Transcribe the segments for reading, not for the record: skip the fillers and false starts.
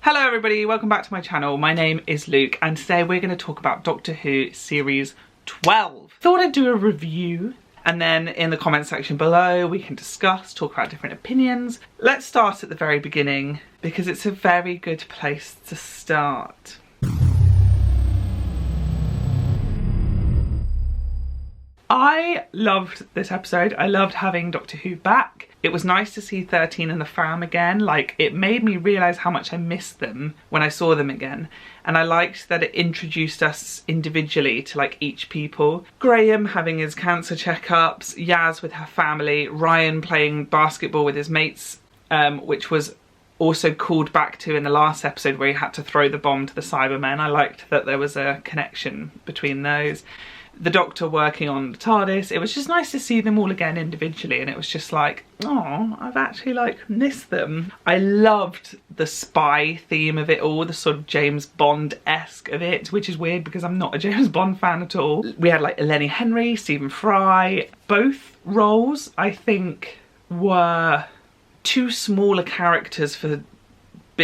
Hello everybody, welcome back to my channel. My name is Luke and today we're going to talk about Doctor Who Series 12. Thought I'd do a review and then in the comment section below we can discuss, talk about different opinions. Let's start at the very beginning because it's a very good place to start. I loved this episode. I loved having Doctor Who back. It was nice to see 13 and the fam again. Like, it made me realise how much I missed them when I saw them again. And I liked that it introduced us individually to like each people. Graham having his cancer checkups, Yaz with her family, Ryan playing basketball with his mates, which was also called back to in the last episode where he had to throw the bomb to the Cybermen. I liked that there was a connection between those. The Doctor working on the TARDIS. It was just nice to see them all again individually, and it was just like, oh, I've actually like missed them. I loved the spy theme of it all, the sort of James Bond-esque of it, which is weird because I'm not a James Bond fan at all. We had like Lenny Henry, Stephen Fry. Both roles I think were too smaller characters for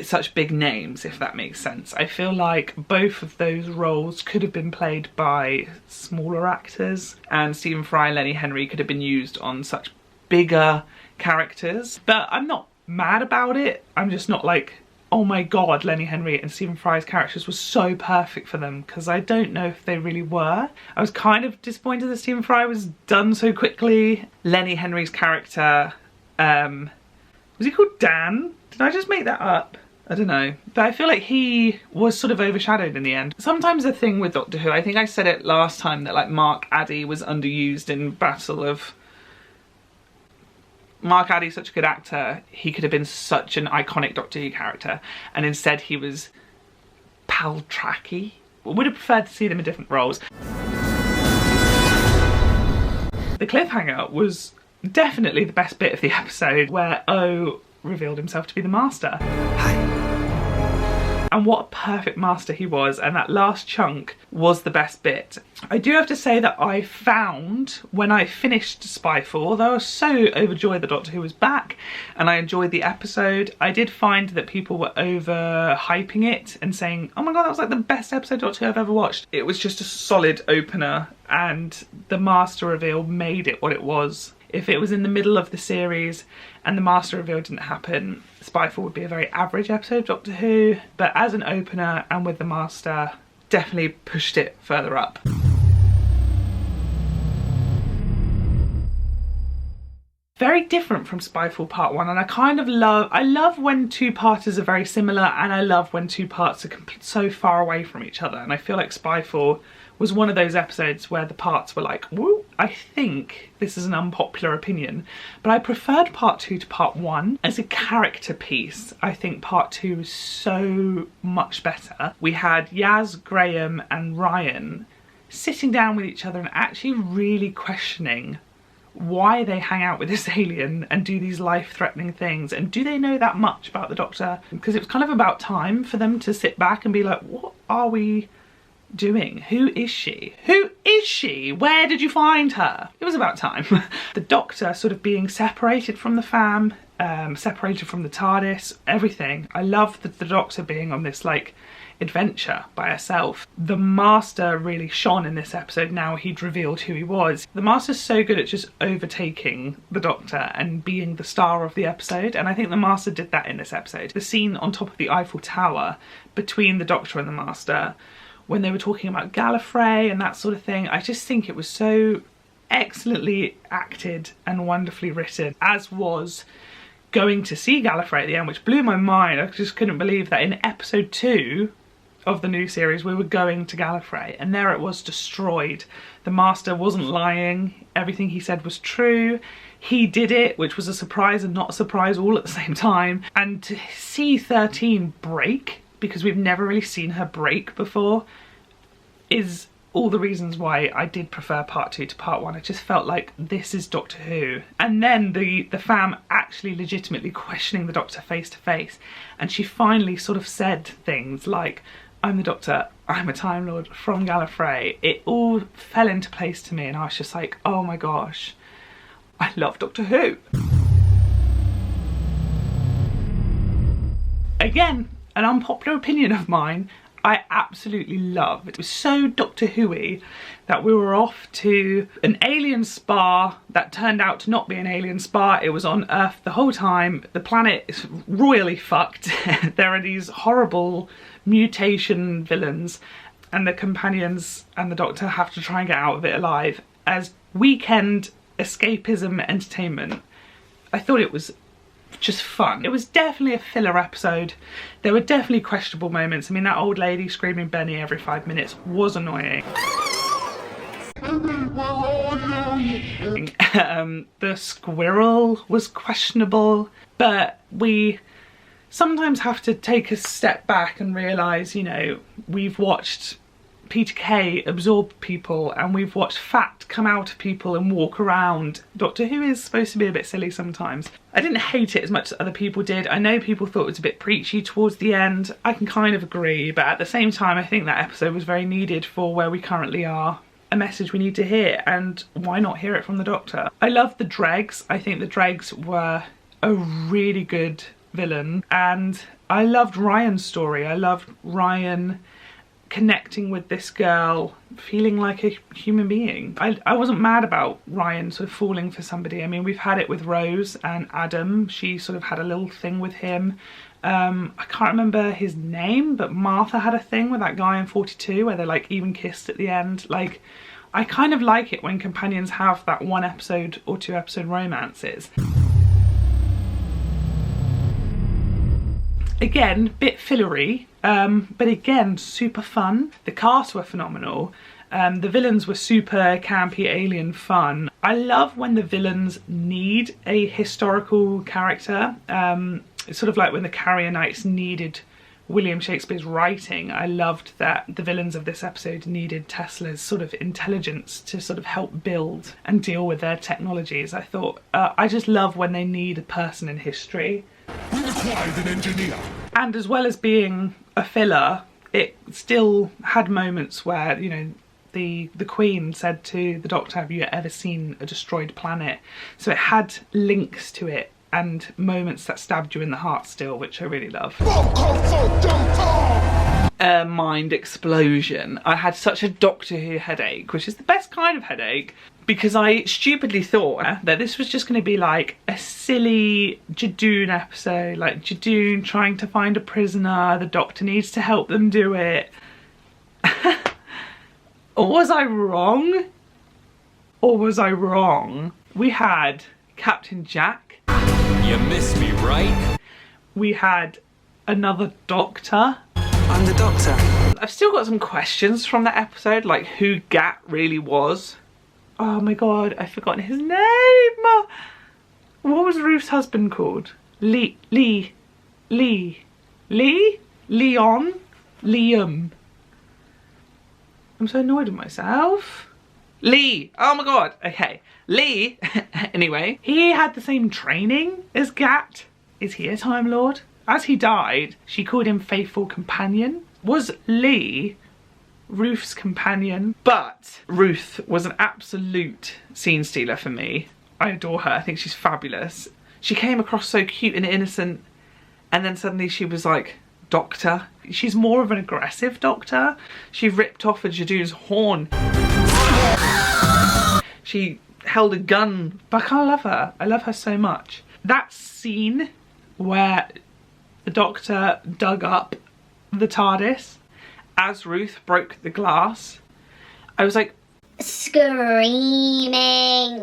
such big names, if that makes sense. I feel like both of those roles could have been played by smaller actors, and Stephen Fry and Lenny Henry could have been used on such bigger characters. But I'm not mad about it. I'm just not like, oh my god, Lenny Henry and Stephen Fry's characters were so perfect for them, because I don't know if they really were. I was kind of disappointed that Stephen Fry was done so quickly. Lenny Henry's character, was he called Dan? Did I just make that up? I don't know. But I feel like he was sort of overshadowed in the end. Sometimes the thing with Doctor Who, I think I said it last time, that like Mark Addy was underused in Battle of... Mark Addy's such a good actor, he could have been such an iconic Doctor Who character, and instead he was Paltracky. Would have preferred to see them in different roles. The cliffhanger was definitely the best bit of the episode, where O revealed himself to be the Master. Hi. And what a perfect Master he was, and that last chunk was the best bit. I do have to say that I found, when I finished Spyfall, although I was so overjoyed that Doctor Who was back and I enjoyed the episode, I did find that people were over-hyping it and saying, oh my god, that was like the best episode of Doctor Who I've ever watched. It was just a solid opener, and the Master reveal made it what it was. If it was in the middle of the series and the Master reveal didn't happen, Spyfall would be a very average episode of Doctor Who, but as an opener and with the Master, definitely pushed it further up. Very different from Spyfall Part 1, and I love when two-parters are very similar, and I love when two parts are so far away from each other, and I feel like Spyfall was one of those episodes where the parts were like, woo. I think this is an unpopular opinion, but I preferred Part 2 to Part 1. As a character piece, I think Part 2 is so much better. We had Yaz, Graham and Ryan sitting down with each other and actually really questioning why they hang out with this alien and do these life-threatening things, and do they know that much about the Doctor? Because it was kind of about time for them to sit back and be like, what are we doing? Who is she? Who is she? Where did you find her? It was about time. The Doctor sort of being separated from the fam, separated from the TARDIS, everything. I love the Doctor being on this like adventure by herself. The Master really shone in this episode now he'd revealed who he was. The Master's so good at just overtaking the Doctor and being the star of the episode, and I think the Master did that in this episode. The scene on top of the Eiffel Tower between the Doctor and the Master, when they were talking about Gallifrey and that sort of thing, I just think it was so excellently acted and wonderfully written, as was going to see Gallifrey at the end, which blew my mind. I just couldn't believe that in episode 2 of the new series we were going to Gallifrey, and there it was, destroyed. The Master wasn't lying, everything he said was true. He did it, which was a surprise and not a surprise all at the same time. And to see 13 break, because we've never really seen her break before, is all the reasons why I did prefer Part 2 to Part 1. I just felt like this is Doctor Who. And then the fam actually legitimately questioning the Doctor face to face, and she finally sort of said things like, I'm the Doctor, I'm a Time Lord from Gallifrey. It all fell into place to me, and I was just like, oh my gosh, I love Doctor Who. Again, an unpopular opinion of mine, I absolutely love. It was so Doctor Who-y that we were off to an alien spa that turned out to not be an alien spa. It was on Earth the whole time. The planet is royally fucked. There are these horrible mutation villains, and the companions and the Doctor have to try and get out of it alive as weekend escapism entertainment. I thought it was just fun. It was definitely a filler episode. There were definitely questionable moments. I mean, that old lady screaming Benny every 5 minutes was annoying. The squirrel was questionable, but we sometimes have to take a step back and realise, you know, we've watched Peter Kay absorb people and we've watched fat come out of people and walk around. Doctor Who is supposed to be a bit silly sometimes. I didn't hate it as much as other people did. I know people thought it was a bit preachy towards the end. I can kind of agree, but at the same time I think that episode was very needed for where we currently are. A message we need to hear, and why not hear it from the Doctor? I love the Dregs. I think the Dregs were a really good villain, and I loved Ryan's story. I loved Ryan connecting with this girl, feeling like a human being. I wasn't mad about Ryan sort of falling for somebody. I mean, we've had it with Rose and Adam. She sort of had a little thing with him. I can't remember his name, but Martha had a thing with that guy in 42 where they like even kissed at the end. Like, I kind of like it when companions have that 1 episode or 2 episode romances. Again, bit fillery, but again, super fun. The cast were phenomenal. The villains were super campy, alien fun. I love when the villains need a historical character. It's sort of like when the Carrier Knights needed William Shakespeare's writing. I loved that the villains of this episode needed Tesla's sort of intelligence to sort of help build and deal with their technologies. I thought, I just love when they need a person in history. We required an engineer. And as well as being a filler, it still had moments where, you know, the Queen said to the Doctor, have you ever seen a destroyed planet? So it had links to it and moments that stabbed you in the heart still, which I really love. A mind explosion. I had such a Doctor Who headache, which is the best kind of headache, because I stupidly thought that this was just going to be like a silly Jadoon episode, like Jadoon trying to find a prisoner, the Doctor needs to help them do it. Or was I wrong? Or was I wrong? We had Captain Jack. You missed me, right? We had another Doctor. I'm the Doctor. I've still got some questions from that episode, like who Gat really was. Oh my god, I've forgotten his name! What was Ruth's husband called? Leon? Liam? I'm so annoyed with myself. Lee! Oh my god, okay. Lee, anyway, he had the same training as Gat. Is he a Time Lord? As he died, she called him Faithful Companion. Was Lee Ruth's companion? But Ruth was an absolute scene stealer for me. I adore her, I think she's fabulous. She came across so cute and innocent, and then suddenly she was like, Doctor. She's more of an aggressive Doctor. She ripped off a Jadoon's horn. She held a gun. But I can't love her. I love her so much. That scene where the Doctor dug up the TARDIS as Ruth broke the glass, I was like screaming.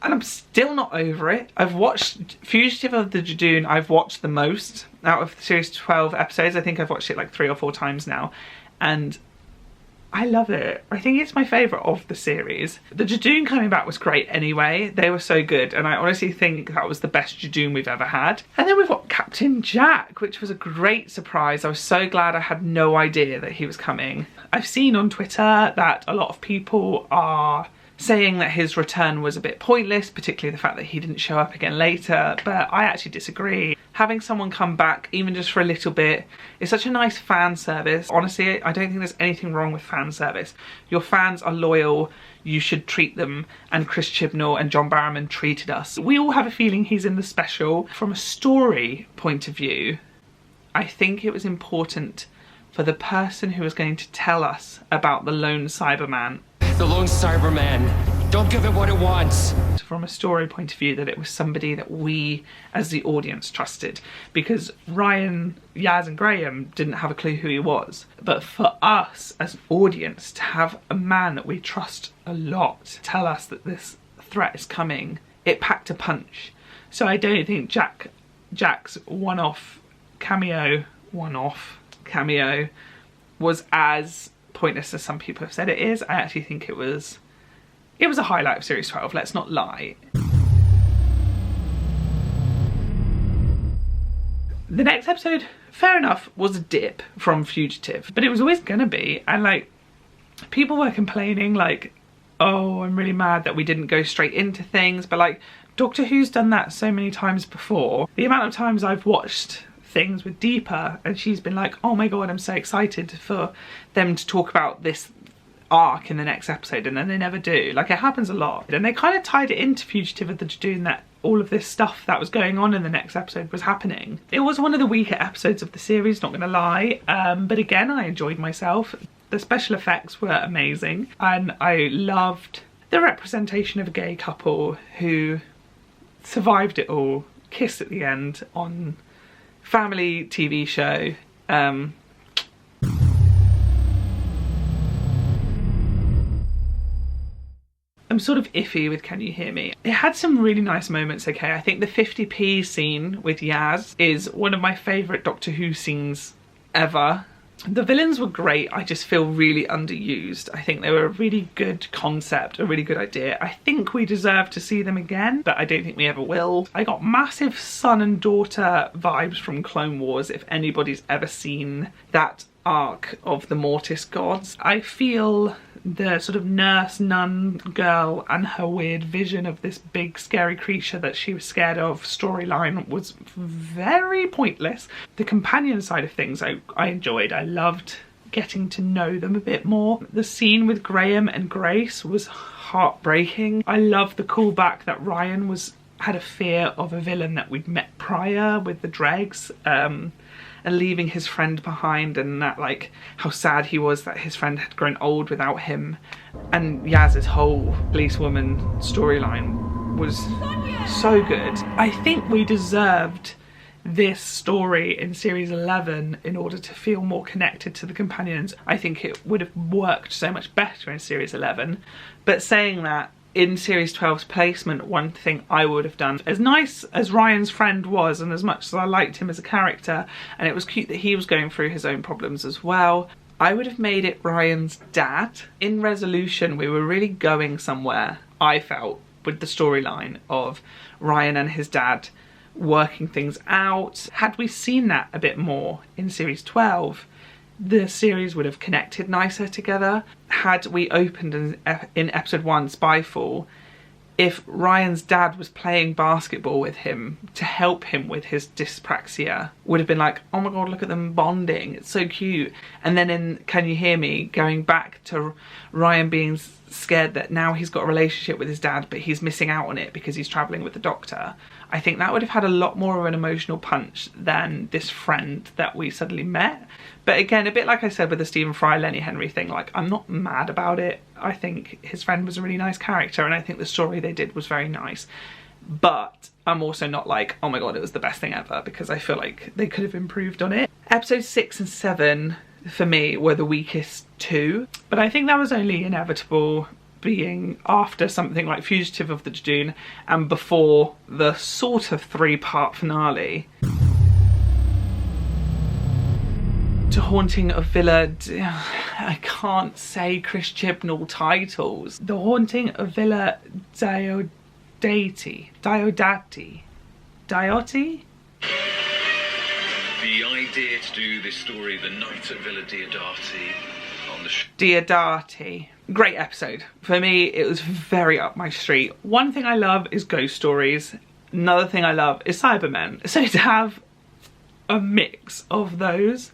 And I'm still not over it. I've watched Fugitive of the Jadoon, I've watched the most out of the series 12 episodes. I think I've watched it like 3 or 4 times now, and I love it. I think it's my favourite of the series. The Jadoon coming back was great anyway. They were so good, and I honestly think that was the best Jadoon we've ever had. And then we've got Captain Jack, which was a great surprise. I was so glad. I had no idea that he was coming. I've seen on Twitter that a lot of people are saying that his return was a bit pointless, particularly the fact that he didn't show up again later, but I actually disagree. Having someone come back, even just for a little bit, is such a nice fan service. Honestly, I don't think there's anything wrong with fan service. Your fans are loyal, you should treat them, and Chris Chibnall and John Barrowman treated us. We all have a feeling he's in the special. From a story point of view, I think it was important for the person who was going to tell us about the lone Cyberman. The lone Cyberman. Don't give it what it wants. From a story point of view, that it was somebody that we as the audience trusted, because Ryan, Yaz and Graham didn't have a clue who he was. But for us as an audience to have a man that we trust a lot tell us that this threat is coming, it packed a punch. So I don't think Jack's one-off cameo was as pointless as some people have said it is. I actually think it was a highlight of series 12, let's not lie. The next episode, fair enough, was a dip from Fugitive, but it was always gonna be, and like, people were complaining like, oh, I'm really mad that we didn't go straight into things, but like, Doctor Who's done that so many times before. The amount of times I've watched things with Deepa and she's been like, oh my god, I'm so excited for them to talk about this arc in the next episode, and then they never do. Like, it happens a lot. And they kind of tied it into Fugitive of the Doodles, that all of this stuff that was going on in the next episode was happening. It was one of the weaker episodes of the series, not gonna lie, but again, I enjoyed myself. The special effects were amazing, and I loved the representation of a gay couple who survived it all, kissed at the end on family TV show. I'm sort of iffy with Can You Hear Me. It had some really nice moments, okay. I think the 50p scene with Yaz is one of my favourite Doctor Who scenes ever. The villains were great, I just feel really underused. I think they were a really good concept, a really good idea. I think we deserve to see them again, but I don't think we ever will. I got massive son and daughter vibes from Clone Wars, if anybody's ever seen that arc of the Mortis gods. I feel the sort of nurse nun girl and her weird vision of this big scary creature that she was scared of storyline was very pointless. The companion side of things I enjoyed. I loved getting to know them a bit more. The scene with Graham and Grace was heartbreaking. I love the callback that Ryan had a fear of a villain that we'd met prior with the dregs, and leaving his friend behind, and that, like, how sad he was that his friend had grown old without him. And Yaz's whole policewoman storyline was so good. I think we deserved this story in series 11 in order to feel more connected to the companions. I think it would have worked so much better in series 11. But saying that, in series 12's placement, one thing I would have done, as nice as Ryan's friend was and as much as I liked him as a character, and it was cute that he was going through his own problems as well, I would have made it Ryan's dad. In Resolution, we were really going somewhere, I felt, with the storyline of Ryan and his dad working things out. Had we seen that a bit more in series 12, the series would have connected nicer together. Had we opened in episode 1, Spyfall, if Ryan's dad was playing basketball with him to help him with his dyspraxia, would have been like, oh my god, look at them bonding, it's so cute. And then in Can You Hear Me, going back to Ryan being scared that now he's got a relationship with his dad but he's missing out on it because he's travelling with the doctor. I think that would have had a lot more of an emotional punch than this friend that we suddenly met. But again, a bit like I said with the Stephen Fry, Lenny Henry thing, like, I'm not mad about it. I think his friend was a really nice character and I think the story they did was very nice. But I'm also not like, oh my god, it was the best thing ever, because I feel like they could have improved on it. Episodes 6 and 7 for me were the weakest two, but I think that was only inevitable, being after something like Fugitive of the Doodles and before the sort of 3-part finale. To Haunting of Villa, I can't say Chris Chibnall titles. The Haunting of Villa Diodati. The idea to do this story, The Night at Villa Diodati, on the Diodati. Great episode. For me, it was very up my street. One thing I love is ghost stories. Another thing I love is Cybermen. So to have a mix of those,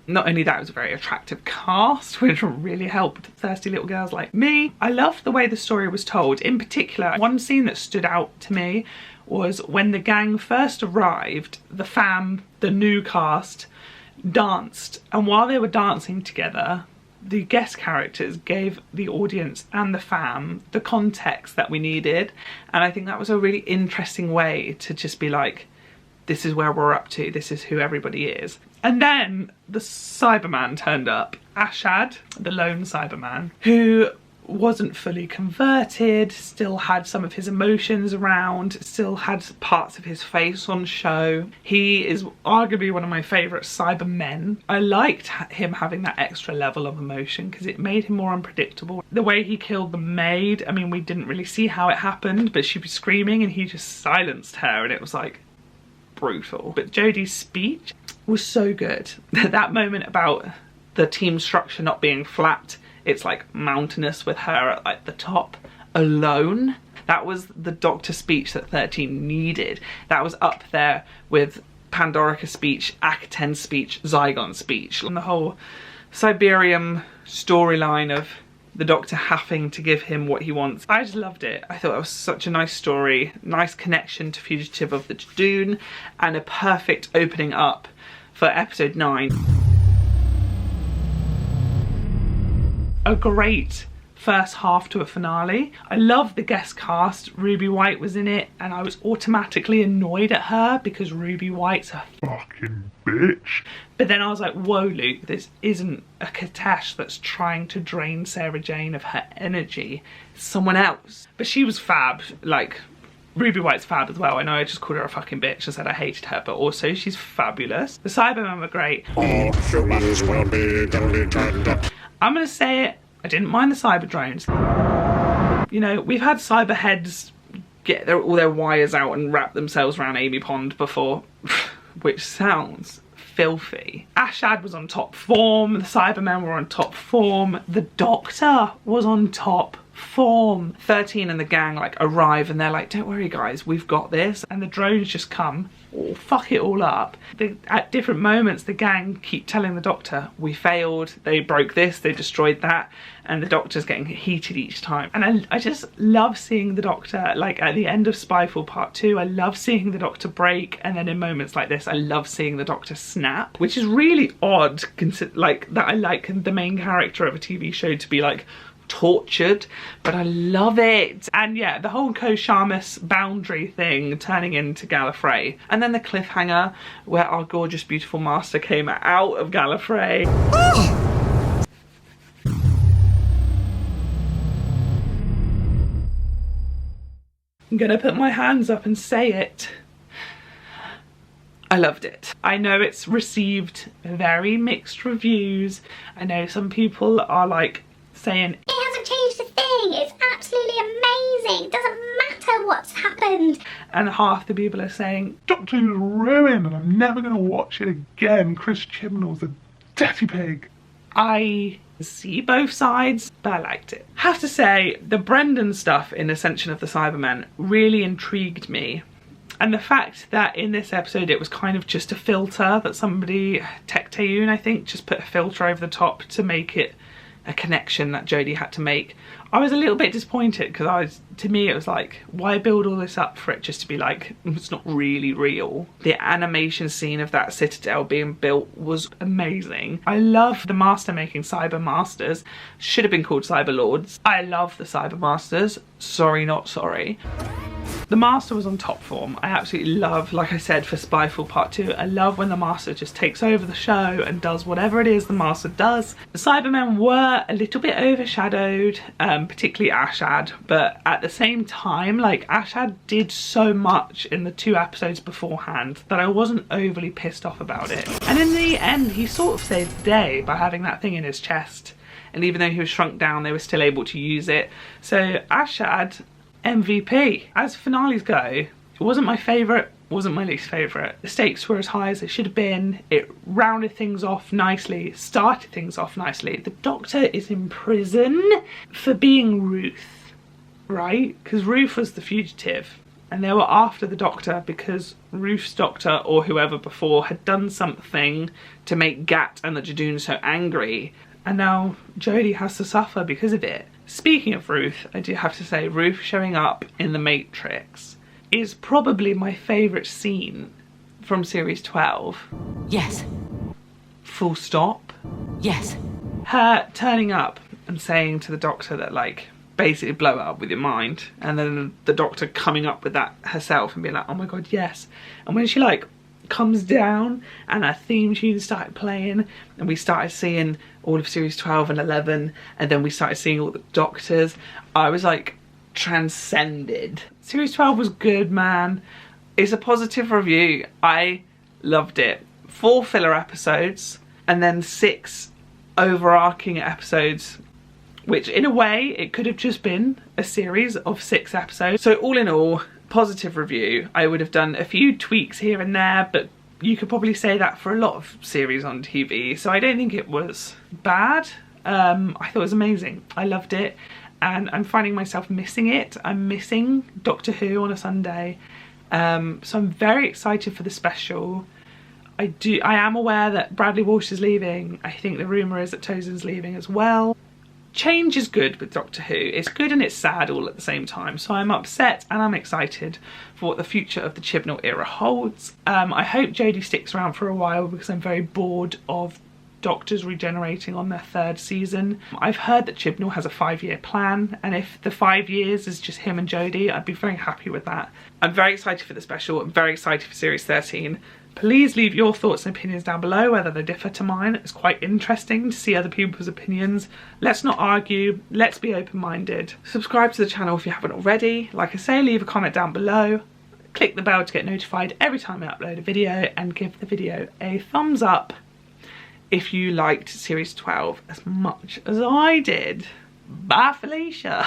not only that, it was a very attractive cast, which really helped thirsty little girls like me. I loved the way the story was told. In particular, one scene that stood out to me was when the gang first arrived, the fam, the new cast, danced, and while they were dancing together, the guest characters gave the audience and the fam the context that we needed, and I think that was a really interesting way to just be like, this is where we're up to, this is who everybody is. And then the Cyberman turned up, Ashad, the lone Cyberman, who wasn't fully converted, still had some of his emotions around, still had parts of his face on show. He is arguably one of my favourite Cybermen. I liked him having that extra level of emotion because it made him more unpredictable. The way he killed the maid, I mean, we didn't really see how it happened, but she was screaming and he just silenced her, and it was like brutal. But Jodie's speech was so good. That moment about the team structure not being flat, it's like mountainous with her at like the top alone. That was the Doctor speech that 13 needed. That was up there with Pandorica's speech, Akaten's speech, Zygon's speech, and the whole Siberium storyline of the Doctor having to give him what he wants. I just loved it. I thought it was such a nice story, nice connection to Fugitive of the Jadoon, and a perfect opening up for episode 9. A great first half to a finale. I love the guest cast. Ruby White was in it, and I was automatically annoyed at her because Ruby White's a fucking bitch. But then I was like, whoa, Luke, this isn't a Katesh that's trying to drain Sarah Jane of her energy. It's someone else. But she was fab. Like, Ruby White's fab as well. I know I just called her a fucking bitch and said I hated her, but also she's fabulous. The Cybermen were great. I'm gonna say it, I didn't mind the cyber drones. You know, we've had cyber heads get all their wires out and wrap themselves around Amy Pond before, which sounds filthy. Ashad was on top form, the Cybermen were on top form, the Doctor was on top form. 13 and the gang like arrive and they're like, don't worry guys, we've got this, and the drones just come, fuck it all up. At different moments the gang keep telling the Doctor, we failed, they broke this, they destroyed that, and the Doctor's getting heated each time. And I just love seeing the Doctor, like at the end of Spyfall Part 2, I love seeing the Doctor break, and then in moments like this I love seeing the Doctor snap, which is really odd, like that I like the main character of a TV show to be like tortured, but I love it. And yeah, the whole Ko-Shamus boundary thing turning into Gallifrey, and then the cliffhanger where our gorgeous beautiful master came out of Gallifrey. I'm gonna put my hands up and say it. I loved it. I know it's received very mixed reviews. I know some people are like saying It hasn't changed a thing, it's absolutely amazing, it doesn't matter what's happened. And half the people are saying, Doctor Who's ruined and I'm never going to watch it again, Chris Chibnall's a dirty pig. I see both sides, but I liked it. Have to say, the Brendan stuff in Ascension of the Cybermen really intrigued me. And the fact that in this episode it was kind of just a filter that somebody, Tech Tayoon I think, just put a filter over the top to make it a connection that Jodie had to make. I was a little bit disappointed because to me it was like, why build all this up for it just to be like, it's not really real. The animation scene of that citadel being built was amazing. I love the Master making Cyber Masters. Should have been called Cyber Lords. I love the Cyber Masters. Sorry, not sorry. The Master was on top form. I absolutely love, like I said for Spyfall Part 2, I love when the Master just takes over the show and does whatever it is the Master does. The Cybermen were a little bit overshadowed, particularly Ashad, but at the same time, like, Ashad did so much in the 2 episodes beforehand that I wasn't overly pissed off about it. And in the end, he sort of saved the day by having that thing in his chest. And even though he was shrunk down, they were still able to use it. So Ashad, MVP. As finales go, it wasn't my favourite, wasn't my least favourite. The stakes were as high as they should have been. It rounded things off nicely, started things off nicely. The Doctor is in prison for being Ruth, right? Because Ruth was the fugitive and they were after the Doctor because Ruth's Doctor or whoever before had done something to make Gat and the Jadoon so angry, and now Jodie has to suffer because of it. Speaking of Ruth, I do have to say, Ruth showing up in The Matrix is probably my favourite scene from series 12. Yes. Full stop. Yes. Her turning up and saying to the doctor that, like, basically blow it up with your mind, and then the doctor coming up with that herself and being like, oh my god, yes. And when she like comes down and her theme tune started playing and we started seeing all of series 12 and 11, and then we started seeing all the doctors, I was like transcended. Series 12 was good, man. It's a positive review. I loved it. 4 filler episodes and then 6 overarching episodes, which in a way it could have just been a series of 6 episodes. So all in all, positive review. I would have done a few tweaks here and there, but you could probably say that for a lot of series on TV, so I don't think it was bad. I thought it was amazing. I loved it, and I'm finding myself missing it. I'm missing Doctor Who on a Sunday, so I'm very excited for the special. I am aware that Bradley Walsh is leaving. I think the rumour is that Tozin's leaving as well. Change is good with Doctor Who. It's good and it's sad all at the same time. So I'm upset and I'm excited for what the future of the Chibnall era holds. I hope Jodie sticks around for a while because I'm very bored of Doctors regenerating on their 3rd season. I've heard that Chibnall has a 5-year plan, and if the 5 years is just him and Jodie, I'd be very happy with that. I'm very excited for the special. I'm very excited for series 13. Please leave your thoughts and opinions down below, whether they differ to mine. It's quite interesting to see other people's opinions. Let's not argue, let's be open-minded. Subscribe to the channel if you haven't already. Like I say, leave a comment down below. Click the bell to get notified every time I upload a video, and give the video a thumbs up if you liked series 12 as much as I did. Bye, Felicia.